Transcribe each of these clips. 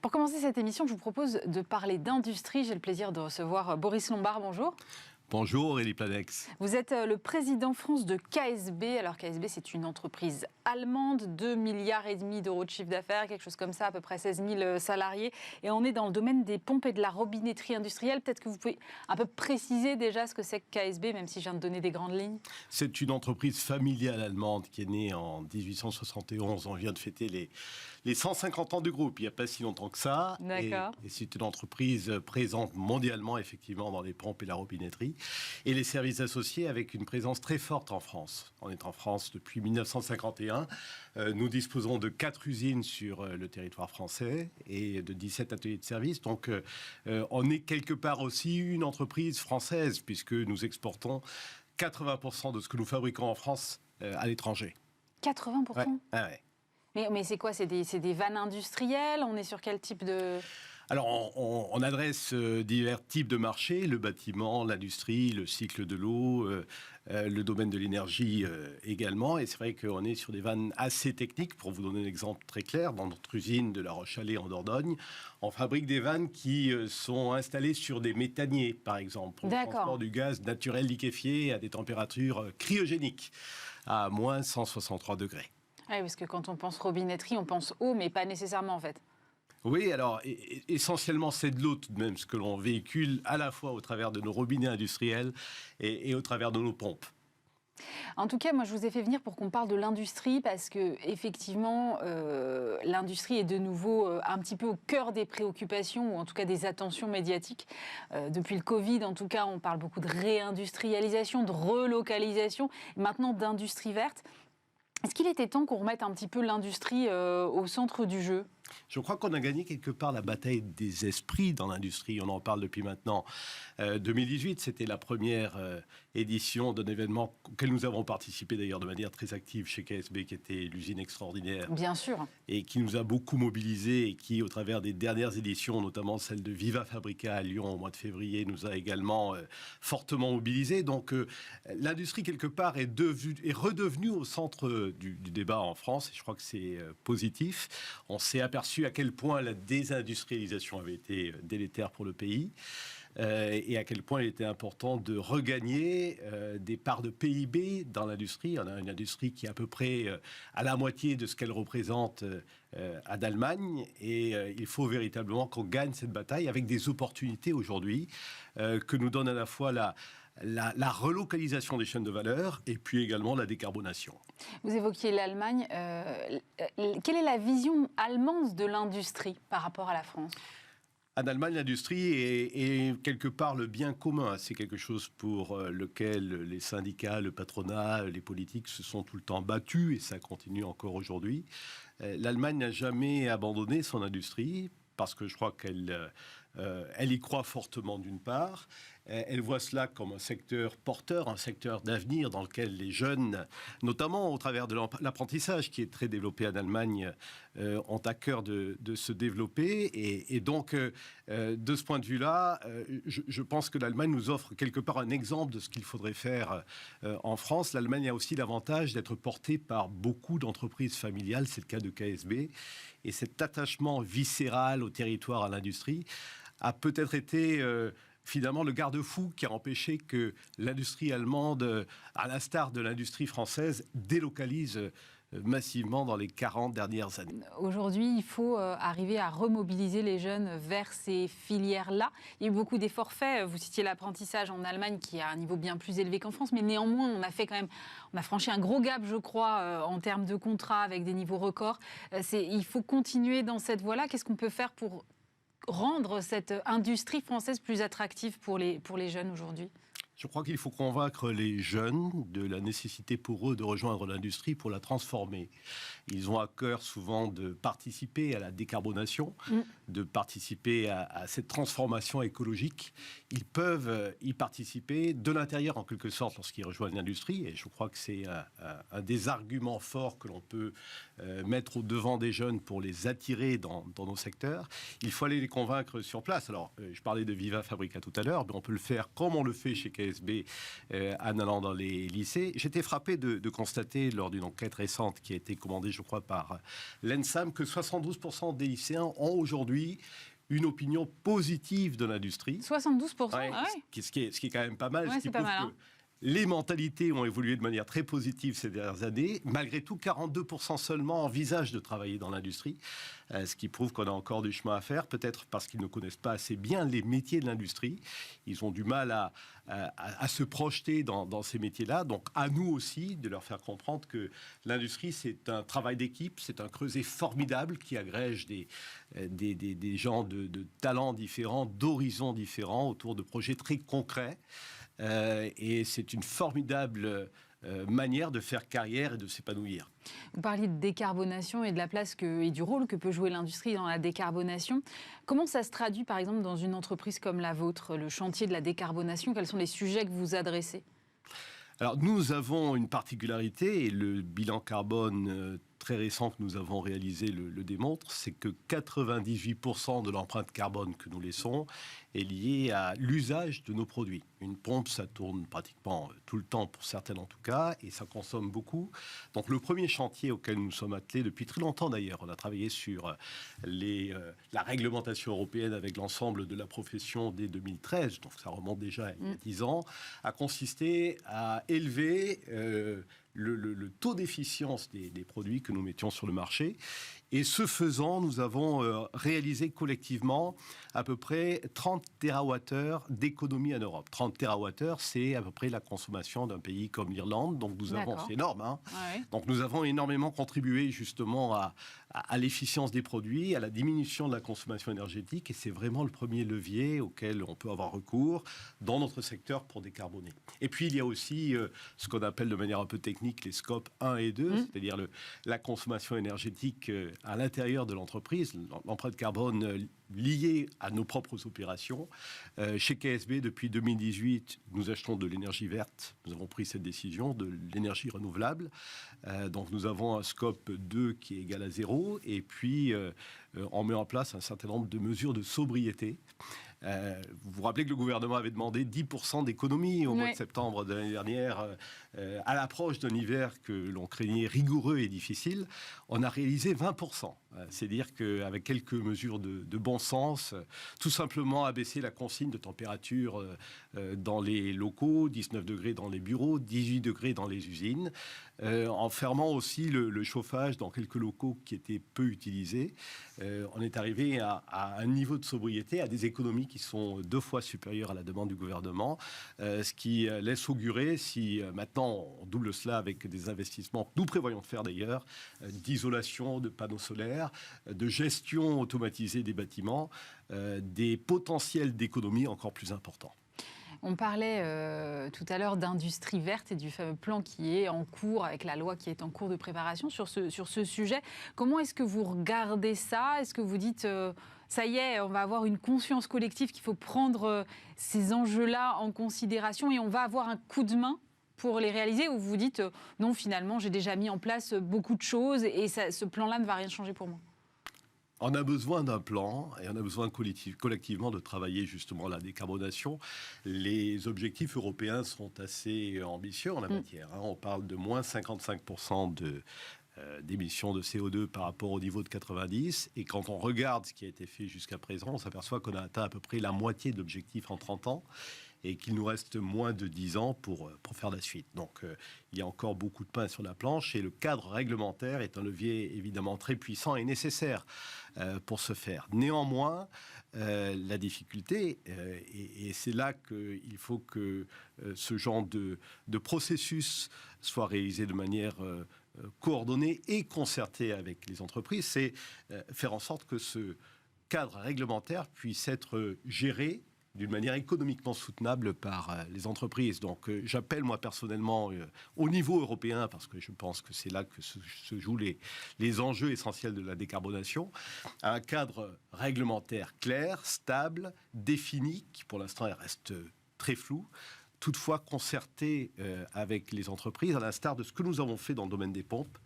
Pour commencer cette émission, je vous propose de parler d'industrie. J'ai le plaisir de recevoir Boris Lombard. Bonjour. Bonjour Aurélie Planex. Vous êtes le président France de KSB. Alors KSB, c'est une entreprise allemande, 2,5 milliards d'euros de chiffre d'affaires, quelque chose comme ça, à peu près 16 000 salariés. Et on est dans le domaine des pompes et de la robinetterie industrielle. Peut-être que vous pouvez un peu préciser déjà ce que c'est que KSB, même si je viens de donner des grandes lignes. C'est une entreprise familiale allemande qui est née en 1871. On vient de fêter les 150 ans du groupe, il n'y a pas si longtemps que ça. D'accord. Et c'est une entreprise présente mondialement, effectivement, dans les pompes et la robinetterie. Et les services associés avec une présence très forte en France. On est en France depuis 1951. Nous disposons de 4 usines sur le territoire français et de 17 ateliers de service. Donc, on est quelque part aussi une entreprise française puisque nous exportons 80% de ce que nous fabriquons en France à l'étranger. 80%. Ouais. Ah ouais. Mais c'est quoi? C'est des vannes industrielles? On est sur quel type de... Alors, on adresse divers types de marchés, le bâtiment, l'industrie, le cycle de l'eau, le domaine de l'énergie également. Et c'est vrai qu'on est sur des vannes assez techniques. Pour vous donner un exemple très clair, dans notre usine de La Roche-Chalais en Dordogne, on fabrique des vannes qui sont installées sur des méthaniers, par exemple, pour le transport du gaz naturel liquéfié à des températures cryogéniques, à moins 163 degrés. Oui, parce que quand on pense robinetterie, on pense eau, mais pas nécessairement en fait. Oui, alors essentiellement c'est de l'eau tout de même, ce que l'on véhicule à la fois au travers de nos robinets industriels et au travers de nos pompes. En tout cas, moi je vous ai fait venir pour qu'on parle de l'industrie parce que effectivement, l'industrie est de nouveau un petit peu au cœur des préoccupations ou en tout cas des attentions médiatiques. Depuis le Covid, en tout cas, on parle beaucoup de réindustrialisation, de relocalisation, et maintenant d'industrie verte. Est-ce qu'il était temps qu'on remette un petit peu l'industrie au centre du jeu ? Je crois qu'on a gagné quelque part la bataille des esprits dans l'industrie. On en parle depuis maintenant 2018. C'était la première édition d'un événement auquel nous avons participé d'ailleurs de manière très active chez KSB, qui était l'usine extraordinaire. Bien sûr. Et qui nous a beaucoup mobilisés et qui, au travers des dernières éditions, notamment celle de Viva Fabrica à Lyon au mois de février, nous a également fortement mobilisés. Donc l'industrie, quelque part, est redevenue au centre du débat en France. Et je crois que c'est positif. On s'est aperçu à quel point la désindustrialisation avait été délétère pour le pays et à quel point il était important de regagner des parts de PIB dans l'industrie. On a une industrie qui est à peu près à la moitié de ce qu'elle représente à d'Allemagne et il faut véritablement qu'on gagne cette bataille avec des opportunités aujourd'hui que nous donne à la fois la relocalisation des chaînes de valeur et puis également la décarbonation. Vous évoquiez l'Allemagne. Quelle est la vision allemande de l'industrie par rapport à la France ? En Allemagne, l'industrie est quelque part le bien commun. C'est quelque chose pour lequel les syndicats, le patronat, les politiques se sont tout le temps battus et ça continue encore aujourd'hui. L'Allemagne n'a jamais abandonné son industrie parce que je crois qu'elle y croit fortement d'une part. Elle voit cela comme un secteur porteur, un secteur d'avenir dans lequel les jeunes, notamment au travers de l'apprentissage qui est très développé en Allemagne, ont à cœur de se développer. Et donc, de ce point de vue-là, je pense que l'Allemagne nous offre quelque part un exemple de ce qu'il faudrait faire en France. L'Allemagne a aussi l'avantage d'être portée par beaucoup d'entreprises familiales, c'est le cas de KSB. Et cet attachement viscéral au territoire, à l'industrie, a peut-être été finalement le garde-fou qui a empêché que l'industrie allemande, à l'instar de l'industrie française, délocalise massivement dans les 40 dernières années. Aujourd'hui, il faut arriver à remobiliser les jeunes vers ces filières-là. Il y a eu beaucoup d'efforts faits. Vous citiez l'apprentissage en Allemagne qui a un niveau bien plus élevé qu'en France, mais néanmoins, on a franchi un gros gap, je crois, en termes de contrats avec des niveaux records. Il faut continuer dans cette voie-là. Qu'est-ce qu'on peut faire pour rendre cette industrie française plus attractive pour les jeunes aujourd'hui ? Je crois qu'il faut convaincre les jeunes de la nécessité pour eux de rejoindre l'industrie pour la transformer. Ils ont à cœur souvent de participer à la décarbonation, de participer à cette transformation écologique. Ils peuvent y participer de l'intérieur en quelque sorte lorsqu'ils rejoignent l'industrie. Et je crois que c'est un des arguments forts que l'on peut mettre au devant des jeunes pour les attirer dans nos secteurs. Il faut aller les convaincre sur place. Alors, je parlais de Viva Fabrica tout à l'heure, mais on peut le faire comme on le fait chez KSB KSB en allant dans les lycées. J'étais frappé de constater, lors d'une enquête récente qui a été commandée, je crois, par l'ENSAM, que 72% des lycéens ont aujourd'hui une opinion positive de l'industrie. 72%, Ouais, ah ouais. ce qui est quand même pas mal. Ouais, ce qui c'est pas prouve mal, que hein. les mentalités ont évolué de manière très positive ces dernières années. Malgré tout, 42% seulement envisagent de travailler dans l'industrie, ce qui prouve qu'on a encore du chemin à faire, peut-être parce qu'ils ne connaissent pas assez bien les métiers de l'industrie. Ils ont du mal à se projeter dans ces métiers-là. Donc, à nous aussi de leur faire comprendre que l'industrie, c'est un travail d'équipe, c'est un creuset formidable qui agrège des gens de talents différents, d'horizons différents, autour de projets très concrets. Et c'est une formidable manière de faire carrière et de s'épanouir. Vous parliez de décarbonation et de la place et du rôle que peut jouer l'industrie dans la décarbonation. Comment ça se traduit, par exemple, dans une entreprise comme la vôtre, le chantier de la décarbonation? Quels sont les sujets que vous adressez? Alors, nous avons une particularité, et le bilan carbone très récent que nous avons réalisé le démontre, c'est que 98% de l'empreinte carbone que nous laissons est liée à l'usage de nos produits. Une pompe, ça tourne pratiquement tout le temps, pour certaines en tout cas, et ça consomme beaucoup. Donc le premier chantier auquel nous sommes attelés depuis très longtemps d'ailleurs, on a travaillé sur la réglementation européenne avec l'ensemble de la profession dès 2013, donc ça remonte déjà il y a 10 ans, a consisté à élever le taux d'efficience des produits que nous mettions sur le marché. Et ce faisant, nous avons réalisé collectivement à peu près 30 TWh d'économie en Europe. 30 TWh, c'est à peu près la consommation d'un pays comme l'Irlande. Donc nous avons, c'est énorme, hein. Ouais. Donc nous avons énormément contribué justement à l'efficience des produits, à la diminution de la consommation énergétique. Et c'est vraiment le premier levier auquel on peut avoir recours dans notre secteur pour décarboner. Et puis il y a aussi ce qu'on appelle de manière un peu technique les scopes 1 et 2, c'est-à-dire la consommation énergétique à l'intérieur de l'entreprise, l'empreinte carbone liée à nos propres opérations. Chez KSB, depuis 2018, nous achetons de l'énergie verte. Nous avons pris cette décision de l'énergie renouvelable. Donc nous avons un scope 2 qui est égal à 0. Et puis, on met en place un certain nombre de mesures de sobriété. Vous vous rappelez que le gouvernement avait demandé 10% d'économie au mois de septembre de l'année dernière, à l'approche d'un hiver que l'on craignait rigoureux et difficile. On a réalisé 20%. C'est-à-dire qu'avec quelques mesures de bon sens, tout simplement abaisser la consigne de température dans les locaux, 19 degrés dans les bureaux, 18 degrés dans les usines, en fermant aussi le chauffage dans quelques locaux qui étaient peu utilisés. On est arrivé à un niveau de sobriété, à des économies qui sont 2 fois supérieures à la demande du gouvernement, ce qui laisse augurer, si maintenant on double cela avec des investissements que nous prévoyons de faire d'ailleurs, d'isolation, de panneaux solaires, de gestion automatisée des bâtiments, des potentiels d'économie encore plus importants. On parlait tout à l'heure d'industrie verte et du fameux plan qui est en cours, avec la loi qui est en cours de préparation sur ce sujet. Comment est-ce que vous regardez ça? Est-ce que vous dites, ça y est, on va avoir une conscience collective qu'il faut prendre ces enjeux-là en considération et on va avoir un coup de main pour les réaliser? Ou vous dites, non, finalement, j'ai déjà mis en place beaucoup de choses et ce plan-là ne va rien changer pour moi? On a besoin d'un plan et on a besoin collectivement de travailler justement la décarbonation. Les objectifs européens sont assez ambitieux en la matière. On parle de moins 55% d'émissions de CO2 par rapport au niveau de 90. Et quand on regarde ce qui a été fait jusqu'à présent, on s'aperçoit qu'on a atteint à peu près la moitié de l'objectif en 30 ans. Et qu'il nous reste moins de 10 ans pour faire la suite. Donc, il y a encore beaucoup de pain sur la planche et le cadre réglementaire est un levier évidemment très puissant et nécessaire pour ce faire. Néanmoins, la difficulté, et c'est là qu'il faut que ce genre de processus soit réalisé de manière coordonnée et concertée avec les entreprises, c'est faire en sorte que ce cadre réglementaire puisse être géré d'une manière économiquement soutenable par les entreprises. Donc j'appelle moi personnellement au niveau européen, parce que je pense que c'est là que se jouent les enjeux essentiels de la décarbonation, à un cadre réglementaire clair, stable, défini, qui pour l'instant reste très flou, toutefois concerté avec les entreprises, à l'instar de ce que nous avons fait dans le domaine des pompes,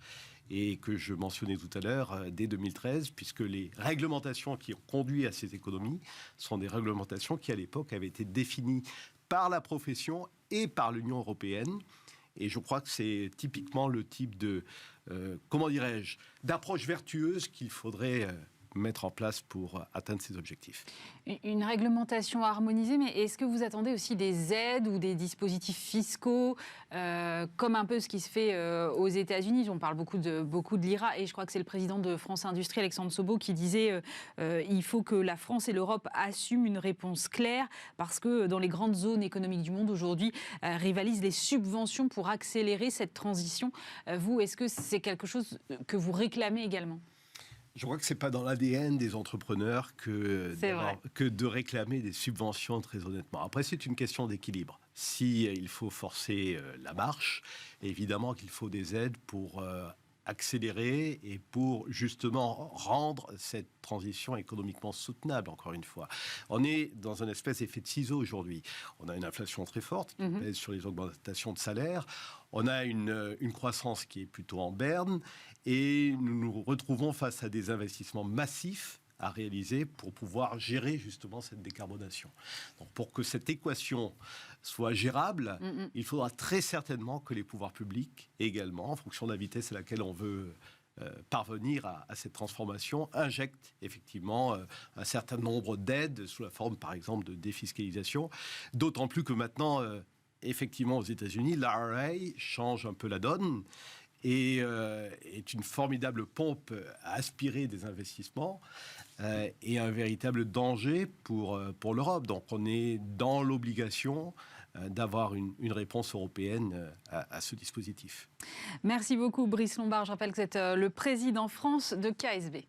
et que je mentionnais tout à l'heure, dès 2013, puisque les réglementations qui ont conduit à ces économies sont des réglementations qui, à l'époque, avaient été définies par la profession et par l'Union européenne. Et je crois que c'est typiquement le type de, d'approche vertueuse qu'il faudrait mettre en place pour atteindre ces objectifs. Une réglementation harmonisée, mais est-ce que vous attendez aussi des aides ou des dispositifs fiscaux, comme un peu ce qui se fait aux États-Unis? On parle beaucoup de l'IRA, et je crois que c'est le président de France Industrie, Alexandre Sobo, qui disait il faut que la France et l'Europe assument une réponse claire, parce que dans les grandes zones économiques du monde aujourd'hui, rivalisent les subventions pour accélérer cette transition. Vous, est-ce que c'est quelque chose que vous réclamez également? Je crois que ce n'est pas dans l'ADN des entrepreneurs que de réclamer des subventions, très honnêtement. Après, c'est une question d'équilibre. Si il faut forcer la marche, évidemment qu'il faut des aides pour accélérer et pour justement rendre cette transition économiquement soutenable, encore une fois. On est dans un espèce d'effet de ciseau aujourd'hui. On a une inflation très forte qui pèse sur les augmentations de salaire. On a une croissance qui est plutôt en berne et nous nous retrouvons face à des investissements massifs à réaliser pour pouvoir gérer justement cette décarbonation. Donc pour que cette équation soit gérable, il faudra très certainement que les pouvoirs publics également, en fonction de la vitesse à laquelle on veut parvenir à cette transformation, injectent effectivement un certain nombre d'aides sous la forme par exemple de défiscalisation, d'autant plus que maintenant effectivement aux États-Unis, l'IRA change un peu la donne et est une formidable pompe à aspirer des investissements et un véritable danger pour l'Europe. Donc on est dans l'obligation d'avoir une réponse européenne à ce dispositif. Merci beaucoup Brice Lombard. Je rappelle que vous êtes le président France de KSB.